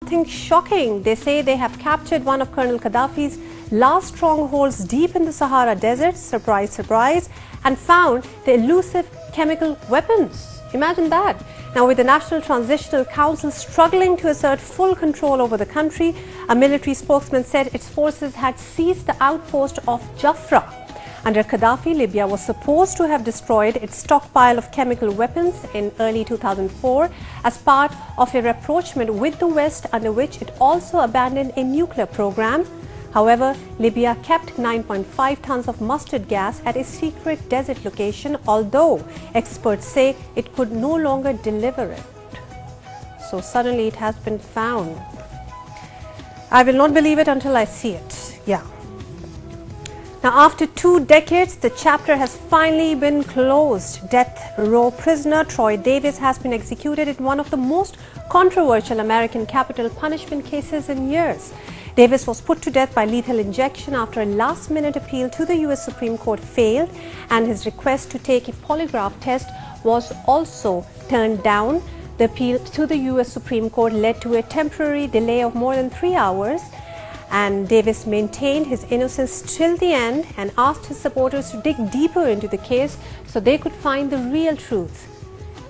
Something shocking. They say they have captured one of Colonel Gaddafi's last strongholds deep in the Sahara Desert, surprise, surprise, and found the elusive chemical weapons. Imagine that. Now, with the National Transitional Council struggling to assert full control over the country, a military spokesman said its forces had seized the outpost of Jafra. Under Gaddafi, Libya was supposed to have destroyed its stockpile of chemical weapons in early 2004 as part of a rapprochement with the West, under which it also abandoned a nuclear program. However, Libya kept 9.5 tons of mustard gas at a secret desert location, although experts say it could no longer deliver it. So suddenly it has been found. I will not believe it until I see it. Yeah. Now, after 2 decades, the chapter has finally been closed. Death row prisoner Troy Davis has been executed in one of the most controversial American capital punishment cases in years. Davis was put to death by lethal injection after a last-minute appeal to the U.S. Supreme Court failed, and his request to take a polygraph test was also turned down. The appeal to the U.S. Supreme Court led to a temporary delay of more than 3 hours. And Davis maintained his innocence till the end and asked his supporters to dig deeper into the case so they could find the real truth.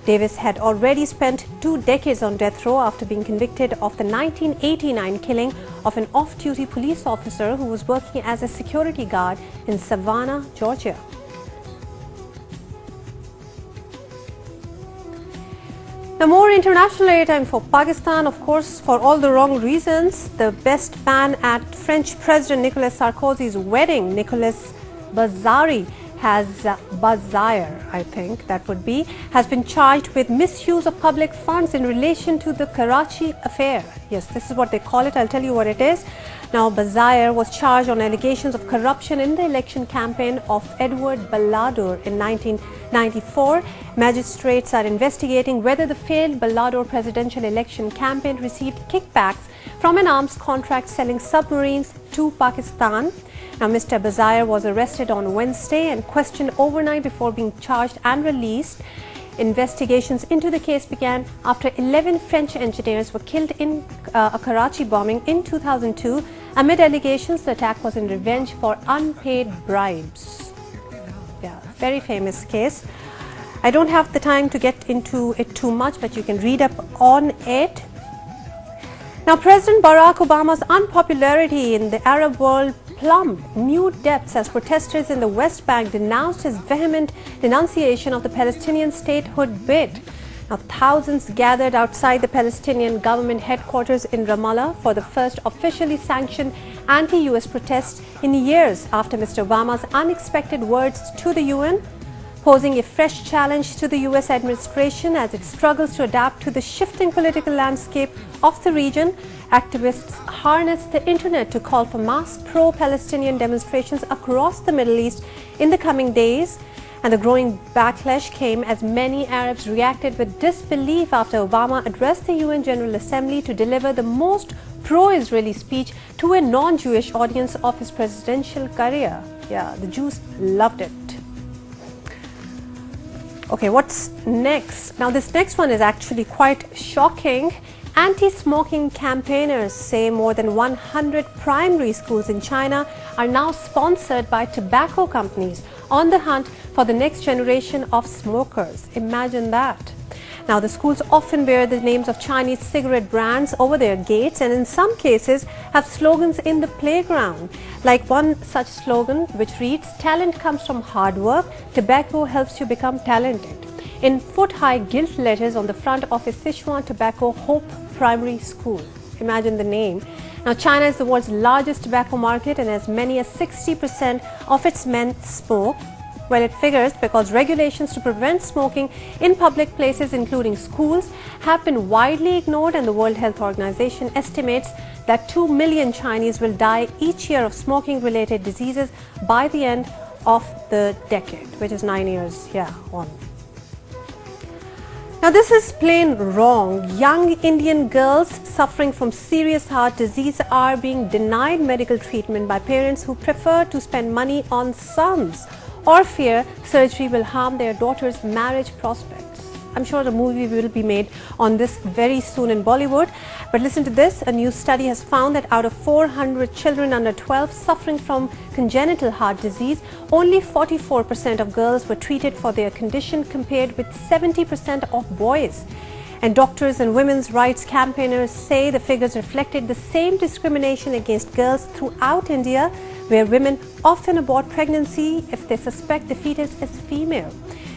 Davis had already spent 2 decades on death row after being convicted of the 1989 killing of an off-duty police officer who was working as a security guard in Savannah, Georgia. Now, more international airtime for Pakistan, of course, for all the wrong reasons. The best man at French President Nicolas Sarkozy's wedding, Nicolas Bazari, has been charged with misuse of public funds in relation to the Karachi affair. Yes, this is what they call it. I'll tell you what it is. Now, Bazire was charged on allegations of corruption in the election campaign of Edward Balladur in 1994. Magistrates are investigating whether the failed Balladur presidential election campaign received kickbacks from an arms contract selling submarines to Pakistan. Now, Mr. Bazire was arrested on Wednesday and questioned overnight before being charged and released. Investigations into the case began after 11 French engineers were killed in a Karachi bombing in 2002. Amid allegations, the attack was in revenge for unpaid bribes. Yeah, very famous case. I don't have the time to get into it too much, but you can read up on it. Now, President Barack Obama's unpopularity in the Arab world plumbed new depths as protesters in the West Bank denounced his vehement denunciation of the Palestinian statehood bid. Now, thousands gathered outside the Palestinian government headquarters in Ramallah for the first officially sanctioned anti-US protest in years after Mr. Obama's unexpected words to the UN, posing a fresh challenge to the US administration as it struggles to adapt to the shifting political landscape of the region. Activists harnessed the internet to call for mass pro-Palestinian demonstrations across the Middle East in the coming days. And the growing backlash came as many Arabs reacted with disbelief after Obama addressed the UN General Assembly to deliver the most pro-Israeli speech to a non-Jewish audience of his presidential career. Yeah, the Jews loved it. Okay, what's next? Now, this next one is actually quite shocking. Anti-smoking campaigners say more than 100 primary schools in China are now sponsored by tobacco companies on the hunt for the next generation of smokers. Imagine that. Now, the schools often bear the names of Chinese cigarette brands over their gates and in some cases have slogans in the playground. Like one such slogan which reads, "Talent comes from hard work, tobacco helps you become talented," in foot-high gilt letters on the front of a Sichuan Tobacco Hope Primary School. Imagine the name. Now, China is the world's largest tobacco market and as many as 60% of its men smoke. Well, it figures because regulations to prevent smoking in public places, including schools, have been widely ignored, and the World Health Organization estimates that 2 million Chinese will die each year of smoking-related diseases by the end of the decade, which is 9 years, on. Now, this is plain wrong. Young Indian girls suffering from serious heart disease are being denied medical treatment by parents who prefer to spend money on sons or fear surgery will harm their daughter's marriage prospects. I'm sure a movie will be made on this very soon in Bollywood. But listen to this, a new study has found that out of 400 children under 12 suffering from congenital heart disease, only 44% of girls were treated for their condition compared with 70% of boys. And doctors and women's rights campaigners say the figures reflected the same discrimination against girls throughout India, where women often abort pregnancy if they suspect the fetus is female.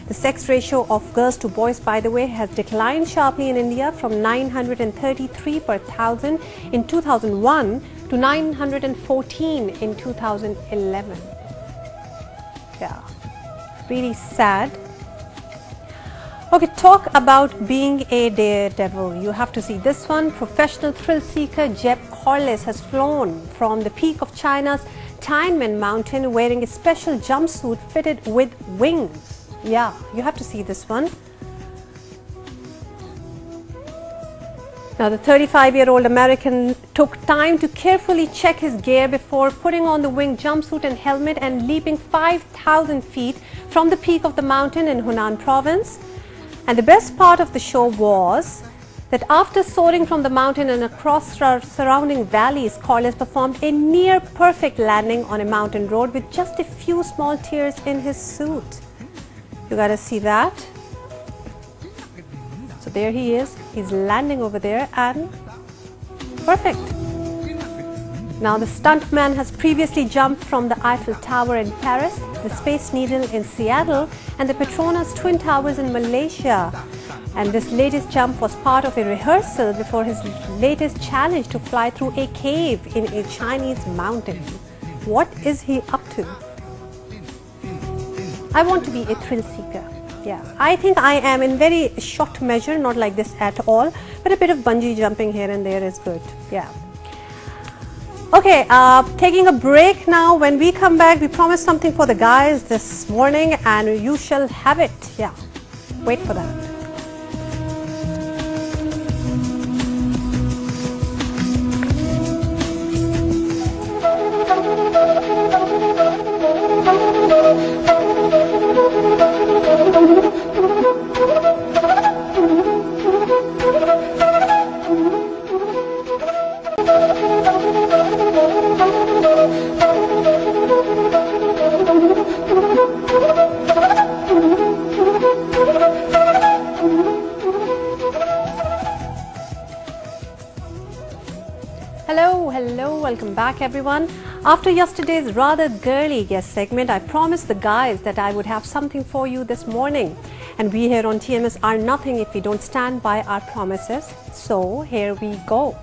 The sex ratio of girls to boys, by the way, has declined sharply in India from 933 per thousand in 2001 to 914 in 2011. Yeah, really sad. Okay, talk about being a daredevil. You have to see this one. Professional thrill seeker Jeb Corliss has flown from the peak of China's Tianmen mountain wearing a special jumpsuit fitted with wings. Yeah, you have to see this one. Now, the 35-year-old American took time to carefully check his gear before putting on the wing jumpsuit and helmet and leaping 5,000 feet from the peak of the mountain in Hunan province. And the best part of the show was that after soaring from the mountain and across surrounding valleys, Corliss performed a near perfect landing on a mountain road with just a few small tears in his suit. You gotta see that. So there he is, he's landing over there and perfect. Now, the stuntman has previously jumped from the Eiffel Tower in Paris, the Space Needle in Seattle and the Petronas Twin Towers in Malaysia. And this latest jump was part of a rehearsal before his latest challenge to fly through a cave in a Chinese mountain. What is he up to? I want to be a thrill seeker. Yeah, I think I am in very short measure, not like this at all, but a bit of bungee jumping here and there is good. Yeah. Okay, taking a break now. When we come back, we promised something for the guys this morning and you shall have it. Yeah, wait for that. Hello, welcome back everyone. After yesterday's rather girly guest segment, I promised the guys that I would have something for you this morning. And we here on TMS are nothing if we don't stand by our promises. So here we go.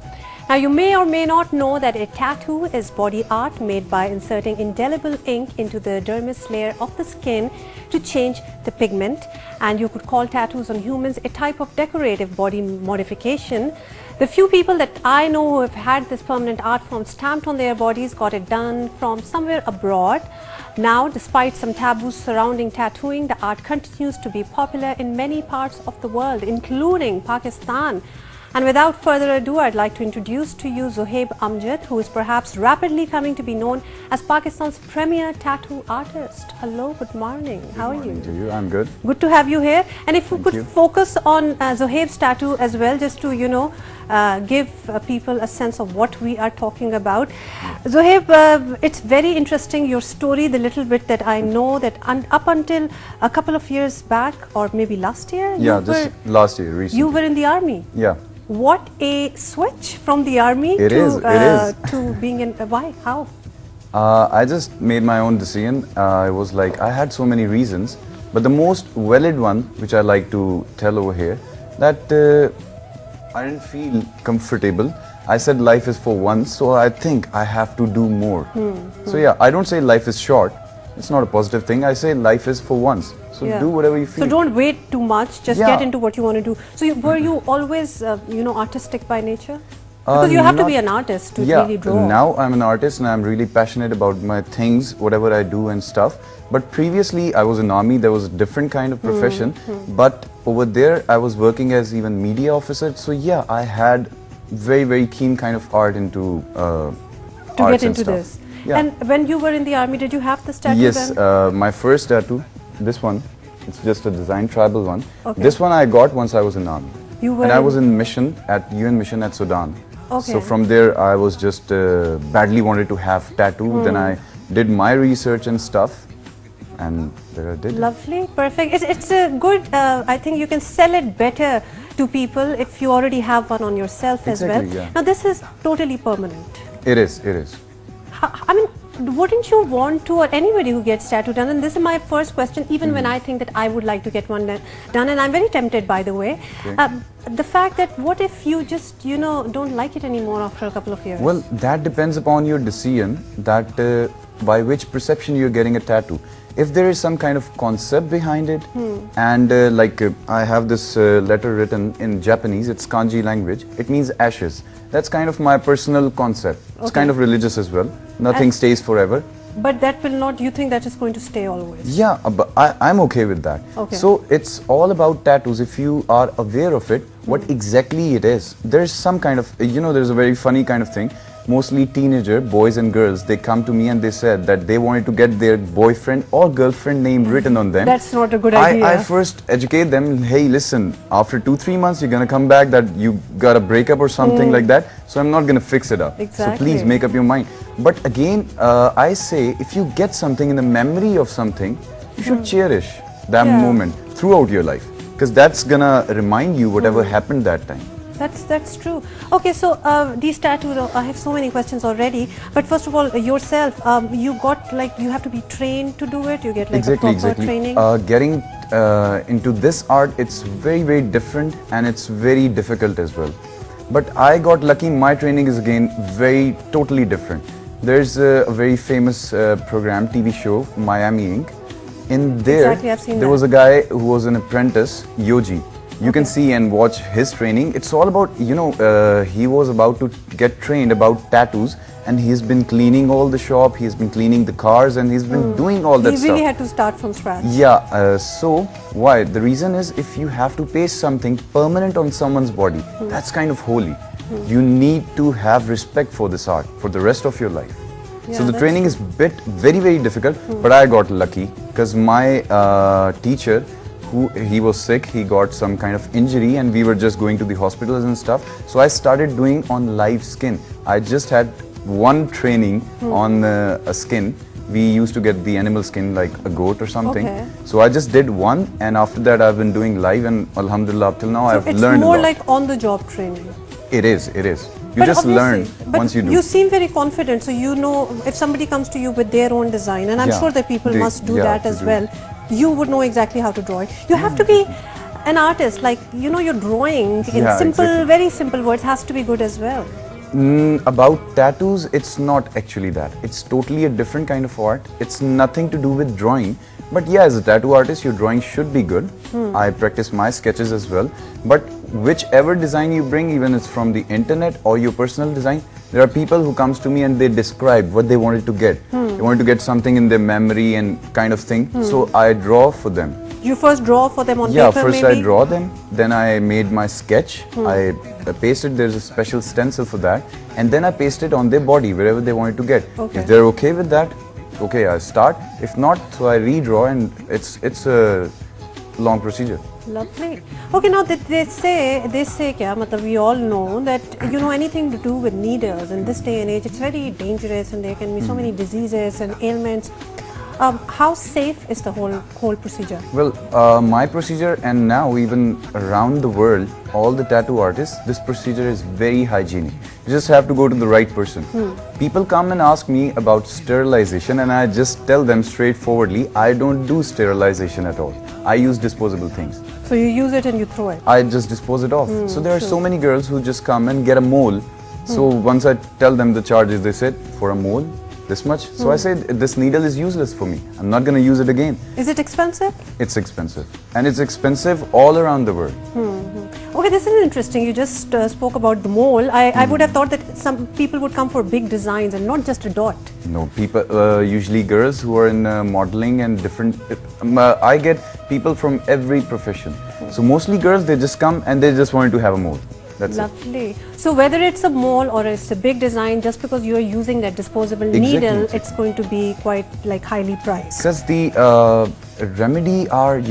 Now, you may or may not know that a tattoo is body art made by inserting indelible ink into the dermis layer of the skin to change the pigment. And you could call tattoos on humans a type of decorative body modification. The few people that I know who have had this permanent art form stamped on their bodies got it done from somewhere abroad. Now, despite some taboos surrounding tattooing, the art continues to be popular in many parts of the world, including Pakistan. And without further ado, I'd like to introduce to you Zohaib Amjad, who is perhaps rapidly coming to be known as Pakistan's premier tattoo artist. Hello, good morning. How are you? Good morning to you. I'm good. Good to have you here. And if you could focus on Zohaib's tattoo as well, just to, give people a sense of what we are talking about. Zohaib, it's very interesting, your story, the little bit that I know that up until a couple of years back, or maybe last year? Yeah, just last year, recently. You were in the army? Yeah. What a switch from the army to being in, why, how? I just made my own decision. It was like, I had so many reasons, but the most valid one, which I like to tell over here, that I didn't feel comfortable. I said life is for once, so I think I have to do more. So yeah, I don't say life is short. It's not a positive thing. I say life is for once. So do whatever you feel. So don't wait too much. Just get into what you want to do. So were you always, artistic by nature? Because you have to be an artist to really draw. Now I'm an artist and I'm really passionate about my things, whatever I do and stuff. But previously I was in army. There was a different kind of profession. But over there I was working as even media officer. So yeah, I had very, very keen kind of art into to get into this. Yeah. And when you were in the army, did you have this tattoo? Yes, my first tattoo, this one, It's just a design tribal one. Okay. This one I got once I was in army. You were and I was in mission at UN mission at Sudan. Okay. So from there I was just badly wanted to have tattoo. Then I did my research and stuff, and there I did. Lovely, perfect. It's a good. I think you can sell it better to people if you already have one on yourself as well. Yeah. Now this is totally permanent. It is. It is. I mean, wouldn't you want to, or anybody who gets tattoo done, and this is my first question, even when I think that I would like to get one done, and I'm very tempted, by the way, the fact that what if you just, you know, don't like it anymore after a couple of years? Well, that depends upon your decision, that by which perception you're getting a tattoo. If there is some kind of concept behind it, and I have this letter written in Japanese, it's kanji language, it means ashes. That's kind of my personal concept. It's kind of religious as well. Nothing stays forever. But that will not, you think that is going to stay always? Yeah, but I'm okay with that. Okay. So it's all about tattoos. If you are aware of it, what exactly it is. There's some kind of, you know, there's a very funny kind of thing. Mostly teenager boys and girls, they come to me and they said that they wanted to get their boyfriend or girlfriend name written on them. That's not a good idea. I first educate them, hey listen, after 2-3 months you're gonna come back that you got a breakup or something like that, so I'm not gonna fix it up. Exactly. So please make up your mind. But again, I say if you get something in the memory of something, you should cherish that moment throughout your life, because that's gonna remind you whatever happened that time. That's true. Okay, so these tattoos, I have so many questions already. But first of all, yourself, you got like, you have to be trained to do it. You get like a proper training. Getting into this art, it's very different and it's very difficult as well. But I got lucky. My training is again totally different. There's a very famous program, TV show, Miami Ink. In there, I've seen there was a guy who was an apprentice, Yoji. You can see and watch his training. It's all about, you know, he was about to get trained about tattoos, and he's been cleaning all the shop, he's been cleaning the cars, and he's been doing all that stuff. He really had to start from scratch. Yeah, so why? The reason is if you have to paste something permanent on someone's body, that's kind of holy. You need to have respect for this art for the rest of your life. Yeah, so the training is very difficult, but I got lucky because my teacher, he was sick, he got some kind of injury and we were just going to the hospitals and stuff. So I started doing on live skin. I just had one training on a skin. We used to get the animal skin like a goat or something. Okay. So I just did one, and after that I've been doing live, and alhamdulillah up till now I've learned a lot. It's more like on the job training. It is. You just learn once you do. You seem very confident, so you know if somebody comes to you with their own design, and I'm sure that people must do that as well. You would know exactly how to draw it. You have to be an artist, like, you know, your drawing in simple, very simple words has to be good as well. About tattoos, it's not actually that. It's totally a different kind of art. It's nothing to do with drawing. But yeah, as a tattoo artist, your drawing should be good. I practice my sketches as well. But whichever design you bring, even it's from the internet or your personal design, there are people who comes to me and they describe what they wanted to get. They wanted to get something in their memory and kind of thing. So I draw for them. You first draw for them on paper, Yeah, first I draw them, then I made my sketch, I pasted, there's a special stencil for that, and then I paste it on their body, wherever they wanted to get. If they're okay with that, okay, I start. If not, so I redraw, and it's a long procedure. Lovely. Okay, now they say kya, matlab, we all know that, you know, anything to do with needles in this day and age, it's very dangerous, and there can be so many diseases and ailments. How safe is the whole procedure? Well, my procedure, and now even around the world, all the tattoo artists, this procedure is very hygienic. You just have to go to the right person. People come and ask me about sterilization, and I just tell them straightforwardly, I don't do sterilization at all. I use disposable things. So you use it and you throw it? I just dispose it off. So there are so many girls who just come and get a mole. So once I tell them the charges, they said, for a mole, this much. So I said, this needle is useless for me. I'm not going to use it again. Is it expensive? It's expensive. And it's expensive all around the world. Okay, this is interesting. You just spoke about the mole. I would have thought that some people would come for big designs and not just a dot. No, people, usually girls who are in modeling and different, I get people from every profession. So mostly girls, they just come and they just wanted to have a mole. That's Lovely. So whether it's a mole or it's a big design, just because you are using that disposable needle, it's going to be quite like highly priced. Because the remedy are